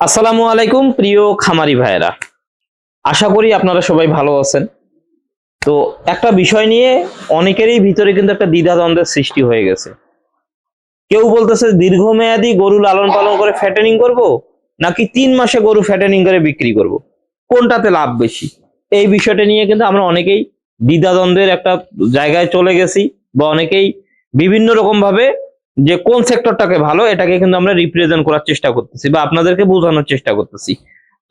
আসসালামু আলাইকুম প্রিয় খামারি ভাইরা, আশা করি আপনারা সবাই ভালো আছেন। তো একটা বিষয় নিয়ে অনেকেরই ভিতরে কিন্তু একটা দ্বিধাদ্বন্দ্বের সৃষ্টি হয়ে গেছে। কেউ বলতেছে দীর্ঘমেয়াদী গরু লালন পালন করে ফ্যাটেনিং করব, নাকি 3 মাসে গরু ফ্যাটেনিং করে বিক্রি করব, কোনটাতে লাভ বেশি? এই বিষয়টা নিয়ে কিন্তু আমরা অনেকেই দ্বিধাদ্বন্দ্বের একটা জায়গায় চলে গেছি, বা অনেকেই বিভিন্ন রকম ভাবে যে কোন সেক্টরটাকে ভালো এটাকে কিন্তু আমরা রিপ্রেজেন্ট করার চেষ্টা করতেছি বা আপনাদেরকে বোঝানোর চেষ্টা করতেছি।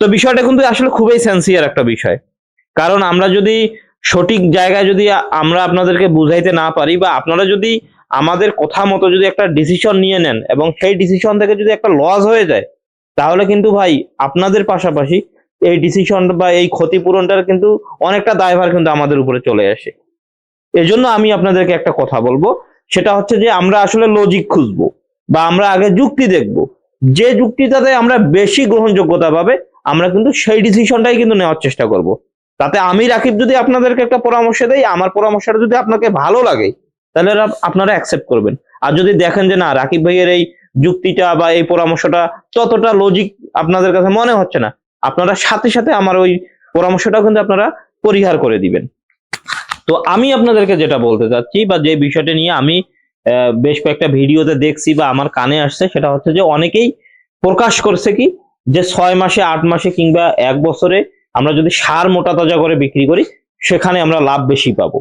তো বিষয়টা কিন্তু আসলে খুবই সেন্সিয়ার একটা বিষয়। কারণ আমরা যদি সঠিক জায়গায় যদি আমরা আপনাদেরকে বুঝাইতে না পারি, বা আপনারা যদি আমাদের কথা মতো যদি একটা ডিসিশন নিয়ে নেন এবং সেই ডিসিশন থেকে যদি একটা লস হয়ে যায়, তাহলে কিন্তু ভাই আপনাদের পাশাপাশি এই ডিসিশন বা এই ক্ষতিপূরণটার কিন্তু অনেকটা দায়ভার কিন্তু আমাদের উপরে চলে আসে। এজন্য আমি আপনাদেরকে একটা কথা বলবো, সেটা হচ্ছে যে আমরা আসলে লজিক খুঁজবো, বা আমরা আগে যুক্তি দেখব। যে যুক্তিটাতে আমরা বেশি গ্রহণযোগ্যতা পাবে, আমরা কিন্তু সেই ডিসিশনটাই কিন্তু নেওয়ার চেষ্টা করব। তাতে আমি রাকিব যদি আপনাদেরকে একটা পরামর্শ দেই, আমার পরামর্শটা যদি আপনাকে ভালো লাগে, তাহলে আপনারা অ্যাকসেপ্ট করবেন। আর যদি দেখেন যে না, রাকিব ভাইয়ের এই যুক্তিটা বা এই পরামর্শটা ততটা লজিক আপনাদের কাছে মনে হচ্ছে না, আপনারা সাথে সাথে আমার ওই পরামর্শটা কিন্তু আপনারা পরিহার করে দিবেন। তো আমি আপনাদেরকে যেটা বলতে চাচ্ছি, বা যে বিষয়টা নিয়ে আমি বেশ কয়েকটা ভিডিওতে দেখছি বা আমার কানে আসছে, সেটা হচ্ছে যে অনেকেই প্রকাশ করছে কি, যে 6 মাসে 8 মাসে কিংবা 1 বছরে আমরা যদি সার মোটা তাজা করে বিক্রি করি, সেখানে আমরা লাভ বেশি পাবো।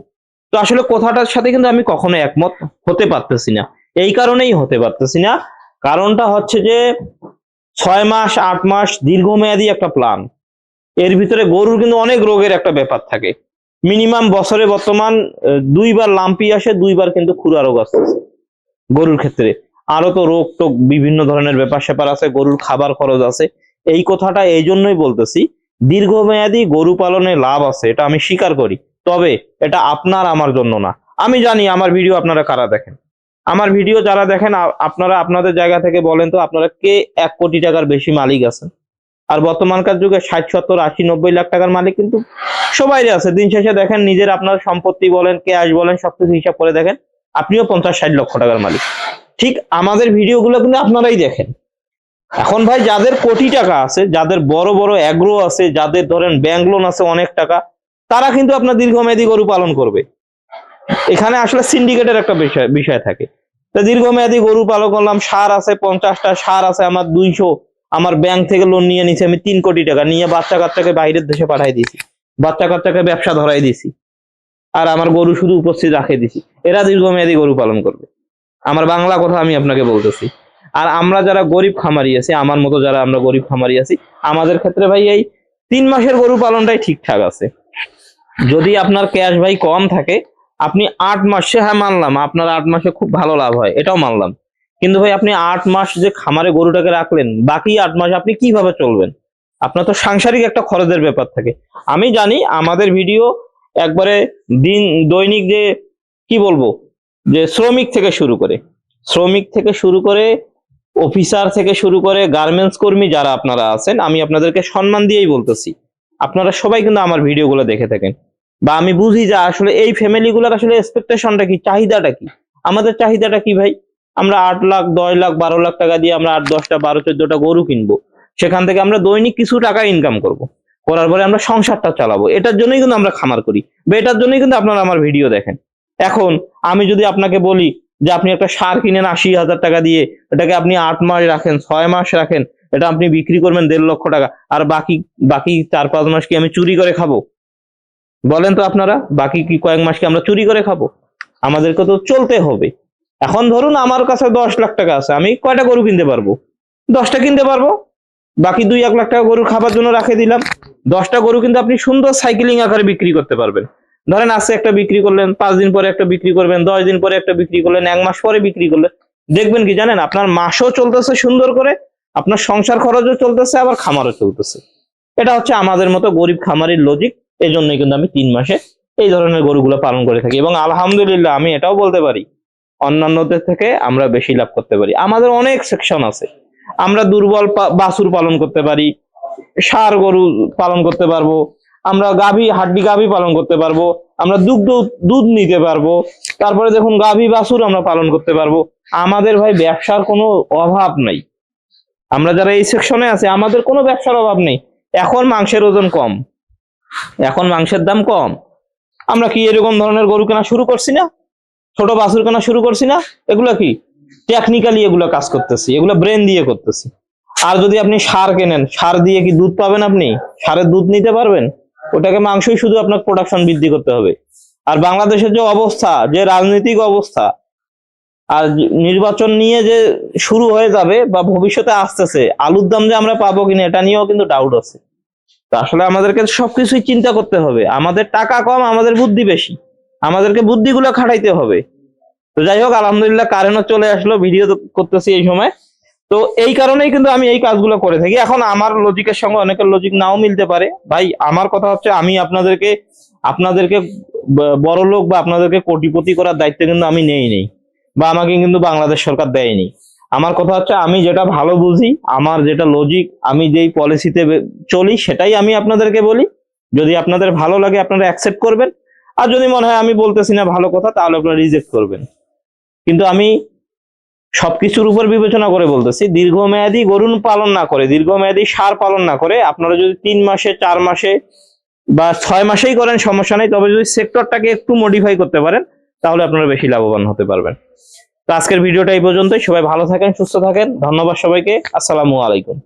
তো আসলে কথাটার সাথে কিন্তু আমি কখনো একমত হতে পারতেছি না। এই কারণেই হতে পারতেছি না, কারণটা হচ্ছে যে 6 মাস 8 মাস দীর্ঘমেয়াদী একটা প্ল্যান। এর ভিতরে গরুর কিন্তু অনেক রোগের একটা ব্যাপার থাকে। মিনিমাম বছরে বর্তমান 2বার লাম্পি আসে, 2বার কিন্তু খুরা রোগ আসতেছে গরুর ক্ষেত্রে। আরো তো রোগ টোগ বিভিন্ন ধরনের ব্যাপার স্যাপার আছে, গরুর খাবার খরচ আছে। এই কথাটা এই জন্যই বলতেছি, দীর্ঘমেয়াদী গরু পালনে লাভ আছে, এটা আমি স্বীকার করি। তবে এটা আপনার আমার জন্য না। আমি জানি আমার ভিডিও আপনারা কারা দেখেন, আমার ভিডিও যারা দেখেন আপনারা আপনাদের জায়গা থেকে বলেন তো, আপনারা কে 1 কোটি টাকার বেশি মালিক আছেন? আর বর্তমানকার যুগে 60 70 80 90 লাখ টাকার মালিক কিন্তু সবাই আছে। দিন শেষে দেখেন, নিজের আপনার সম্পত্তি বলেন, ক্যাশ বলেন, সবকিছু হিসাব করে দেখেন, আপনিও 50 60 লক্ষ টাকার মালিক। ঠিক আমাদের ভিডিওগুলো কিন্তু আপনারাই দেখেন। এখন ভাই যাদের কোটি টাকা আছে, যাদের বড় বড় অ্যাগ্রো আছে, যাদের ধরেন ব্যাংক লোন আছে অনেক টাকা, তারা কিন্তু আপনার দীর্ঘমেয়াদী গরু পালন করবে। এখানে আসলে সিন্ডিকেটের একটা বিষয় বিষয় থাকে। তো দীর্ঘমেয়াদী গরু পালন করলাম, সার আছে 50টা, সার আছে আমার 200, আমার ব্যাংক থেকে লোন নিয়ে নিছি আমি 3 কোটি টাকা নিয়ে, বাচ্চা কাচ্চাকে বাইরের দেশে পাঠাই দিছি, বাচ্চা কাচ্চাকে ব্যবসা ধরাই দিছি, আর আমার গরু শুধু উপস্থিত রাখে দিছি। এরা দীর্ঘমেয়াদী গরু পালন করবে। আমার বাংলা কথা আমি আপনাকে বলতেছি। আর আমরা যারা গরিব খামারি আছি, আমার মতো যারা আমরা গরিব খামারি আছি, আমাদের ক্ষেত্রে ভাই এই 3 মাসের গরু পালনটাই ঠিকঠাক আছে। যদি আপনার ক্যাশ ভাই কম থাকে, আপনি 8 মাসে, হ্যাঁ মানলাম আপনার 8 মাসে খুব ভালো লাভ হয়, এটাও মানলাম। কিন্তু ভাই আপনি 8 মাস যে খামারে গরুটাকে রাখলেন, বাকি 8 মাস আপনি কিভাবে চলবেন? আপনার তো সাংসারিক একটা খরচের ব্যাপার থাকে। আমি জানি আমাদের ভিডিও একবারে দিন দৈনিক যে কি বলবো, যে শ্রমিক থেকে শুরু করে অফিসার থেকে শুরু করে গার্মেন্টস কর্মী যারা আপনারা আছেন, আমি আপনাদেরকে সম্মান দিয়েই বলতেছি, আপনারা সবাই কিন্তু আমার ভিডিওগুলো দেখে থাকেন। বা আমি বুঝি যে আসলে এই ফ্যামিলিগুলোর আসলে এক্সপেকটেশনটা কি, চাহিদাটা কি। আমাদের চাহিদাটা কি ভাই? আমরা 8 লাখ 10 লাখ 12 লাখ টাকা দিয়ে আমরা 8 10টা 12 14টা গরু কিনবো, সেখান থেকে আমরা দৈনিক কিছু টাকা ইনকাম করব, করার পরে আমরা সংসারটা চালাবো। এটার জন্যই কিন্তু আমরা খামার করি, বা এটার জন্যই কিন্তু আপনারা আমার ভিডিও দেখেন। এখন আমি যদি আপনাকে বলি যে আপনি একটা সার কিনেন 80,000 টাকা দিয়ে, এটাকে আপনি 8 মাস রাখেন, 6 মাস রাখেন, এটা আপনি বিক্রি করবেন 1.5 লক্ষ টাকা, আর বাকি বাকি 4 5 মাস কি আমি চুরি করে খাবো? বলেন তো আপনারা, বাকি কি কয়েক মাস কি আমরা চুরি করে খাবো? আমাদেরকে তো চলতে হবে। এখন ধরুন আমার কাছে 10 লাখ টাকা আছে, আমি কয়টা গরু কিনতে পারবো? 10টা কিনতে পারবো। বাকি 2 1 লাখ টাকা গরুর খাবার জন্য রাখে দিলাম। 10টা গরু কিন্তু আপনি সুন্দর সাইকেলিং আকারে বিক্রি করতে পারবেন। ধরেন আজকে একটা বিক্রি করলেন, 5 দিন পরে একটা বিক্রি করবেন, 10 দিন পরে একটা বিক্রি করলেন, 1 মাস পরে বিক্রি করলেন। দেখবেন কি জানেন, আপনার মাসও চলতেছে সুন্দর করে, আপনার সংসার খরচও চলতেছে, আবার খামারও চলতেছে। এটা হচ্ছে আমাদের মতো গরিব খামারির লজিক। এই জন্যই কিন্তু আমি 3 মাসে এই ধরনের গরুগুলো পালন করে থাকি, এবং আলহামদুলিল্লাহ আমি এটাও বলতে পারি, অন্যান্যদের থেকে আমরা বেশি লাভ করতে পারি। আমাদের অনেক সেকশন আছে। আমরা দুর্বল বাছুর পালন করতে পারি, ষাঁড় গরু পালন করতে পারবো, আমরা গাভী হাড্ডি গাভী পালন করতে পারবো, আমরা দুধ নিতে পারবো, তারপরে দেখুন গাভী বাছুর আমরা পালন করতে পারবো। আমাদের ভাই ব্যবসার কোনো অভাব নাই। আমরা যারা এই সেকশনে আছে আমাদের কোনো ব্যবসার অভাব নেই। এখন মাংসের ওজন কম, এখন মাংসের দাম কম, আমরা কি এরকম ধরনের গরু কেনা শুরু করছি না, ছোট বাছুর কেনা শুরু করছি না? এগুলা কি টেকনিক্যালি এগুলো কাজ করতেছি, এগুলো ব্রেন দিয়ে করতেছি। আর যদি আপনি সার কেনেন, সার দিয়ে কি দুধ পাবেন? আপনি সারের দুধ নিতে পারবেন? ওটাকে মাংসই শুধু আপনার প্রোডাকশন বৃদ্ধি করতে হবে। আর বাংলাদেশের যে অবস্থা, যে রাজনৈতিক অবস্থা, আর নির্বাচন নিয়ে যে শুরু হয়ে যাবে বা ভবিষ্যতে আসতেছে, আলুর দাম যে আমরা পাবো কিনা এটা নিয়েও কিন্তু ডাউট আছে। তো আসলে আমাদেরকে সবকিছুই চিন্তা করতে হবে। আমাদের টাকা কম, আমাদের বুদ্ধি বেশি, আমাদেরকে বুদ্ধিগুলো খাটাইতে হবে। তো যাই হোক, আলহামদুলিল্লাহ কারেন্টও চলে আসলো, ভিডিও করতেছি এই সময়। তো এই কারণেই কিন্তু আমি এই কাজগুলো করে থাকি। এখন আমার লজিকের সঙ্গে অনেকের লজিক নাও মিলতে পারে ভাই। আমার কথা হচ্ছে, আমি আপনাদেরকে আপনাদেরকে বড় লোক বা আপনাদেরকে কোটিপতি করার দায়িত্ব কিন্তু আমি নেই, বা আমাকে কিন্তু বাংলাদেশ সরকার দেয়নি। আমার কথা হচ্ছে, আমি যেটা ভালো বুঝি, আমার যেটা লজিক, আমি যেই পলিসিতে চলি সেটাই আমি আপনাদেরকে বলি। যদি আপনাদের ভালো লাগে আপনারা অ্যাকসেপ্ট করবেন, আর যদি মনে হয় আমি বলতেছি না ভালো কথা, তাহলে আপনারা রিজেক্ট করবেন। কিন্তু আমি সবকিছুর উপর বিবেচনা করে বলতেছি, দীর্ঘমেয়াদী গরু পালন না করে, দীর্ঘমেয়াদী ষাঁড় পালন না করে আপনারা যদি 3 মাসে, 4 মাসে বা 6 মাসেই করেন সমস্যা নেই, তবে যদি সেক্টরটাকে একটু মডিফাই করতে পারেন তাহলে আপনারা বেশি লাভবান হতে পারবেন। তো আজকের ভিডিওটা এই পর্যন্তই। সবাই ভালো থাকেন, সুস্থ থাকেন। ধন্যবাদ সবাইকে। আসসালামু আলাইকুম।